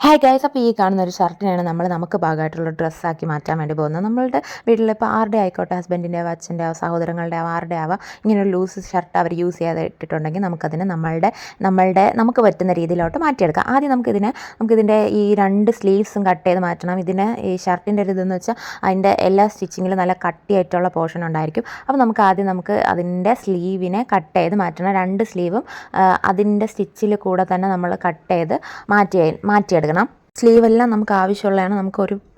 Hi guys, അപ്പോൾ ഈ കാണുന്ന ഒരു ഷർട്ടിനെയാണ് നമുക്ക് പാകമായിട്ടുള്ള ഡ്രസ്സാക്കി മാറ്റാൻ വേണ്ടി പോകുന്നത്. നമ്മളുടെ വീട്ടിൽ ഇപ്പോൾ ആരുടെ ആയിക്കോട്ടെ, ഹസ്ബൻഡിൻ്റെയോ അച്ഛൻ്റെയോ സഹോദരങ്ങളുടെയോ ആരുടെ ആവാം, ഇങ്ങനൊരു ലൂസ് ഷർട്ട് അവർ യൂസ് ചെയ്യാതെ ഇട്ടിട്ടുണ്ടെങ്കിൽ നമുക്കതിന് നമുക്ക് പറ്റുന്ന രീതിയിലോട്ട് മാറ്റിയെടുക്കാം. ആദ്യം നമുക്കിതിൻ്റെ ഈ രണ്ട് സ്ലീവ്സും കട്ട് ചെയ്ത് മാറ്റണം. ഈ ഷർട്ടിൻ്റെ ഒരു ഇതെന്ന് വെച്ചാൽ അതിൻ്റെ എല്ലാ സ്റ്റിച്ചിങ്ങിലും നല്ല കട്ടിയായിട്ടുള്ള പോർഷൻ ഉണ്ടായിരിക്കും. അപ്പോൾ നമുക്ക് അതിൻ്റെ സ്ലീവിനെ കട്ട് ചെയ്ത് മാറ്റണം. രണ്ട് സ്ലീവും അതിൻ്റെ സ്റ്റിച്ചിൽ കൂടെ തന്നെ നമ്മൾ കട്ട് ചെയ്ത് മാറ്റിയെടുക്കണം. സ്ലീവെല്ലാം നമുക്ക് ആവശ്യമുള്ളതാണ്.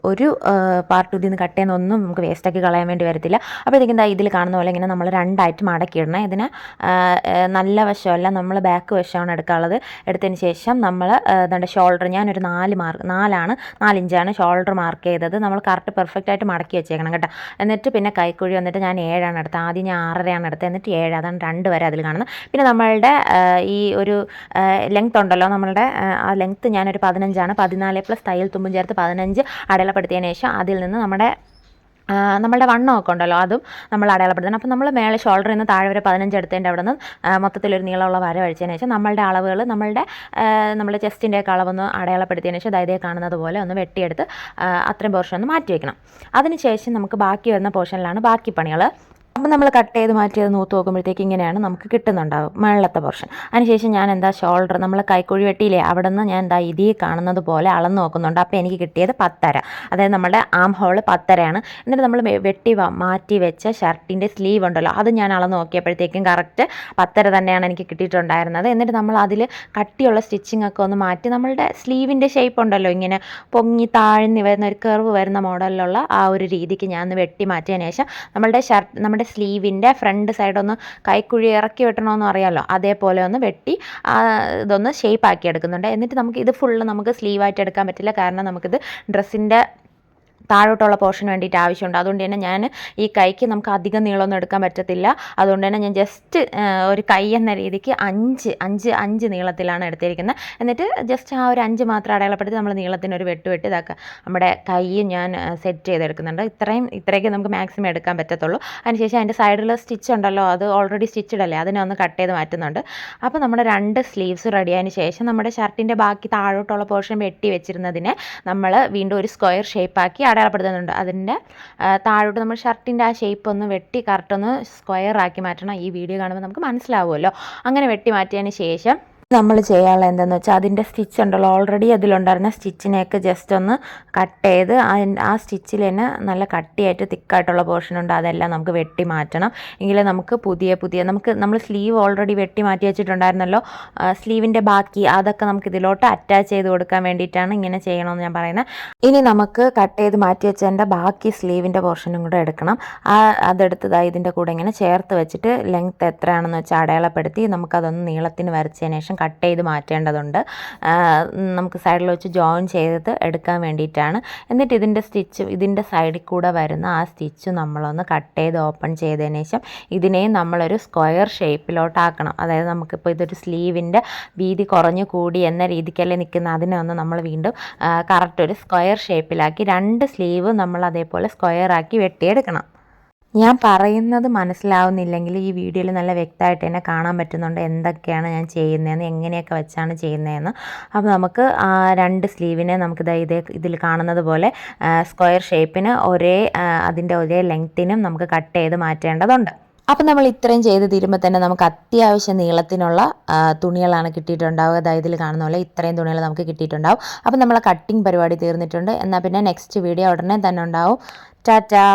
ഒരു പാർട്ട് ഇതിൽ നിന്ന് കട്ട് ചെയ്യുന്നൊന്നും നമുക്ക് വേസ്റ്റാക്കി കളയാൻ വേണ്ടി വരത്തില്ല. അപ്പോഴത്തേക്കും ഇതിൽ കാണുന്ന പോലെ ഇങ്ങനെ നമ്മൾ രണ്ടായിട്ട് മടക്കിയിടണം. ഇതിന് നല്ല വശമല്ല, നമ്മൾ ബാക്ക് വശമാണ് എടുക്കാനുള്ളത്. എടുത്തതിന് ശേഷം നമ്മൾ ഷോൾഡർ, ഞാനൊരു 4 ഇഞ്ചാണ് ഷോൾഡർ മാർക്ക് ചെയ്തത്. നമ്മൾ കറക്റ്റ് പെർഫെക്റ്റ് ആയിട്ട് മടക്കി വെച്ചേക്കണം കേട്ടോ. എന്നിട്ട് പിന്നെ കൈക്കുഴി വന്നിട്ട് ഞാൻ 7 എടുത്തത്. ആദ്യം ഞാൻ 6.5 എടുത്തത്, എന്നിട്ട് 7, അതാണ് 2 വരെ അതിൽ കാണുന്നത്. പിന്നെ നമ്മളുടെ ഈ ഒരു ലെങ്ത് ഉണ്ടല്ലോ, നമ്മളുടെ ആ ലെങ്ത്ത് ഞാനൊരു 15 14 പ്ലസ് തയ്യൽ തുമ്പും ചേർത്ത് 15 അടയാളപ്പെടുത്തിയതിന് ശേഷം അതിൽ നിന്ന് നമ്മളുടെ വണ്ണമൊക്കെ ഉണ്ടല്ലോ അതും നമ്മൾ അടയാളപ്പെടുത്തണം. അപ്പോൾ നമ്മൾ മേലെ ഷോൾഡറിൽ നിന്ന് താഴെ വരെ 15 എടുത്തതിൻ്റെ അവിടെ നിന്ന് മൊത്തത്തിലൊരു നീളമുള്ള വര വഴിച്ചതിന് ശേഷം നമ്മളുടെ അളവുകൾ നമ്മുടെ ചെസ്റ്റിൻ്റെയൊക്കെ അളവൊന്ന് അടയാളപ്പെടുത്തിയതിന് ശേഷം ഇതേ കാണുന്നത് പോലെ ഒന്ന് വെട്ടിയെടുത്ത് അത്രയും പോർഷൻ ഒന്ന് മാറ്റി വയ്ക്കണം. അതിന് ശേഷം നമുക്ക് ബാക്കി വരുന്ന പോർഷനിലാണ് ബാക്കി പണികൾ. അപ്പോൾ നമ്മൾ കട്ട് ചെയ്ത് മാറ്റിയത് നൂത്ത് നോക്കുമ്പോഴത്തേക്ക് ഇങ്ങനെയാണ് നമുക്ക് കിട്ടുന്നുണ്ടാവും മുകളിലത്തെ പോർഷൻ. അതിനുശേഷം ഞാൻ ഷോൾഡർ, നമ്മൾ കൈക്കുഴി വെട്ടിയില്ലേ, അവിടെ നിന്ന് ഞാൻ ഇതിൽ കാണുന്നത് പോലെ അളന്ന് നോക്കുന്നുണ്ട്. അപ്പോൾ എനിക്ക് കിട്ടിയത് 10.5, അതായത് നമ്മുടെ ആം ഹോൾ 10.5. എന്നിട്ട് നമ്മൾ മാറ്റി വെച്ച ഷർട്ടിൻ്റെ സ്ലീവ് ഉണ്ടല്ലോ, അത് ഞാൻ അളന്ന് നോക്കിയപ്പോഴത്തേക്കും കറക്റ്റ് 10.5 തന്നെയാണ് എനിക്ക് കിട്ടിയിട്ടുണ്ടായിരുന്നത്. എന്നിട്ട് നമ്മൾ അതിൽ കട്ടിയുള്ള സ്റ്റിച്ചിങ് ഒക്കെ ഒന്ന് മാറ്റി നമ്മളുടെ സ്ലീവിൻ്റെ ഷേപ്പ് ഉണ്ടല്ലോ, ഇങ്ങനെ പൊങ്ങി താഴ്ന്ന് വരുന്ന ഒരു കർവ് വരുന്ന മോഡലിലുള്ള ആ ഒരു രീതിക്ക് ഞാൻ വെട്ടി മാറ്റിയതിന് ശേഷം നമ്മുടെ സ്ലീവിൻ്റെ ഫ്രണ്ട് സൈഡ് ഒന്ന് കൈക്കുഴി ഇറക്കി വെട്ടണമെന്ന് അറിയാമല്ലോ, അതേപോലെ ഒന്ന് വെട്ടി ഇതൊന്ന് ഷേപ്പ് ആക്കി എടുക്കുന്നുണ്ട്. എന്നിട്ട് ഇത് ഫുള്ള് നമുക്ക് സ്ലീവായിട്ട് എടുക്കാൻ പറ്റില്ല, കാരണം നമുക്കിത് ഡ്രസ്സിൻ്റെ താഴോട്ടുള്ള പോർഷന് വേണ്ടിയിട്ട് ആവശ്യമുണ്ട്. അതുകൊണ്ട് തന്നെ ഞാൻ ഈ കൈക്ക് നമുക്ക് അധികം നീളമൊന്നും എടുക്കാൻ പറ്റത്തില്ല. അതുകൊണ്ട് തന്നെ ഞാൻ ജസ്റ്റ് ഒരു കൈ എന്ന രീതിക്ക് 5 നീളത്തിലാണ് എടുത്തിരിക്കുന്നത്. എന്നിട്ട് ജസ്റ്റ് ആ ഒരു 5 മാത്രം അടയാളപ്പെടുത്തി നമ്മൾ നീളത്തിനൊരു വെട്ടി ഇതാക്കുക. നമ്മുടെ കൈ ഞാൻ സെറ്റ് ചെയ്തെടുക്കുന്നുണ്ട്. ഇത്രയൊക്കെ നമുക്ക് മാക്സിമം എടുക്കാൻ പറ്റത്തുള്ളൂ. അതിനുശേഷം അതിൻ്റെ സൈഡിൽ സ്റ്റിച്ച് ഉണ്ടല്ലോ, അത് ഓൾറെഡി സ്റ്റിച്ചഡ് അല്ലേ, അതിനെ ഒന്ന് കട്ട് ചെയ്ത് മാറ്റുന്നുണ്ട്. അപ്പോൾ നമ്മുടെ 2 സ്ലീവ്സ് റെഡിയായതിന് ശേഷം നമ്മുടെ ഷർട്ടിൻ്റെ ബാക്കി താഴോട്ടുള്ള പോർഷൻ വെട്ടി വെച്ചിരുന്നതിനെ നമ്മൾ വീണ്ടും ഒരു സ്ക്വയർ ഷേപ്പാക്കി അടയാളപ്പെടുത്തുന്നുണ്ട്. അതിൻ്റെ താഴോട്ട് നമ്മൾ ഷർട്ടിൻ്റെ ആ ഷേപ്പ് ഒന്ന് വെട്ടി കറക്റ്റ് ഒന്ന് സ്ക്വയർ ആക്കി മാറ്റണം. ഈ വീഡിയോ കാണുമ്പോൾ നമുക്ക് മനസ്സിലാവുമല്ലോ. അങ്ങനെ വെട്ടി മാറ്റിയതിന് ശേഷം നമ്മൾ ചെയ്യാനുള്ള എന്താണെന്ന് വെച്ചാൽ അതിൻ്റെ സ്റ്റിച്ച് ഉണ്ടല്ലോ, ഓൾറെഡി അതിലുണ്ടായിരുന്ന സ്റ്റിച്ചിനെയൊക്കെ ജസ്റ്റ് ഒന്ന് കട്ട് ചെയ്ത് ആ സ്റ്റിച്ചിൽ തന്നെ നല്ല കട്ടിയായിട്ട് തിക്കായിട്ടുള്ള പോർഷനുണ്ട്, അതെല്ലാം നമുക്ക് വെട്ടി മാറ്റണം. എങ്കിലേ നമുക്ക് നമ്മൾ സ്ലീവ് ഓൾറെഡി വെട്ടി മാറ്റി വെച്ചിട്ടുണ്ടായിരുന്നല്ലോ, സ്ലീവിൻ്റെ ബാക്കി അതൊക്കെ നമുക്ക് ഇതിലോട്ട് അറ്റാച്ച് ചെയ്ത് കൊടുക്കാൻ വേണ്ടിയിട്ടാണ് ഇങ്ങനെ ചെയ്യണമെന്ന് ഞാൻ പറയുന്നത്. ഇനി നമുക്ക് കട്ട് ചെയ്ത് മാറ്റി വെച്ചതിൻ്റെ ബാക്കി സ്ലീവിൻ്റെ പോർഷനും കൂടെ എടുക്കണം. അതെടുത്തതായി ഇതിൻ്റെ കൂടെ ഇങ്ങനെ ചേർത്ത് വെച്ചിട്ട് ലെങ്ത്ത് എത്രയാണെന്ന് വെച്ചാൽ അടയാളപ്പെടുത്തി നമുക്കതൊന്ന് നീളത്തിന് വരച്ചതിന് ശേഷം കട്ട് ചെയ്ത് മാറ്റേണ്ടതുണ്ട്. നമുക്ക് സൈഡിൽ വെച്ച് ജോയിൻ ചെയ്ത് എടുക്കാൻ വേണ്ടിയിട്ടാണ്. എന്നിട്ട് ഇതിൻ്റെ സൈഡിൽ കൂടെ വരുന്ന ആ സ്റ്റിച്ച് നമ്മളൊന്ന് കട്ട് ചെയ്ത് ഓപ്പൺ ചെയ്തതിന് ശേഷം ഇതിനെയും നമ്മളൊരു സ്ക്വയർ ഷേപ്പിലോട്ടാക്കണം. അതായത് നമുക്കിപ്പോൾ ഇതൊരു സ്ലീവിൻ്റെ വീതി കുറഞ്ഞു കൂടി എന്ന രീതിക്കല്ലേ നിൽക്കുന്ന, അതിനെ ഒന്ന് നമ്മൾ വീണ്ടും കറക്റ്റ് ഒരു സ്ക്വയർ ഷേപ്പിലാക്കി 2 സ്ലീവ് നമ്മൾ അതേപോലെ സ്ക്വയർ ആക്കി വെട്ടിയെടുക്കണം. ഞാൻ പറയുന്നത് മനസ്സിലാവുന്നില്ലെങ്കിൽ ഈ വീഡിയോയിൽ നല്ല വ്യക്തമായിട്ട് തന്നെ കാണാൻ പറ്റുന്നുണ്ട് എന്തൊക്കെയാണ് ഞാൻ ചെയ്യുന്നതെന്ന്, എങ്ങനെയൊക്കെ വെച്ചാണ് ചെയ്യുന്നതെന്ന്. അപ്പോൾ നമുക്ക് ആ 2 സ്ലീവിനെ ഇതിൽ കാണുന്നത് പോലെ സ്ക്വയർ ഷേപ്പിന് അതിൻ്റെ ഒരേ ലെങ്ത്തിനും നമുക്ക് കട്ട് ചെയ്ത് മാറ്റേണ്ടതുണ്ട്. അപ്പം നമ്മൾ ഇത്രയും ചെയ്ത് തീരുമ്പോൾ തന്നെ നമുക്ക് അത്യാവശ്യം നീളത്തിനുള്ള തുണികളാണ് കിട്ടിയിട്ടുണ്ടാവുക. അതായത് ഇതിൽ കാണുന്ന പോലെ ഇത്രയും തുണികൾ നമുക്ക് കിട്ടിയിട്ടുണ്ടാവും. അപ്പം നമ്മളെ കട്ടിങ് പരിപാടി തീർന്നിട്ടുണ്ട്. എന്നാൽ പിന്നെ നെക്സ്റ്റ് വീഡിയോ ഉടനെ തന്നെ ഉണ്ടാവും. ടാറ്റാ.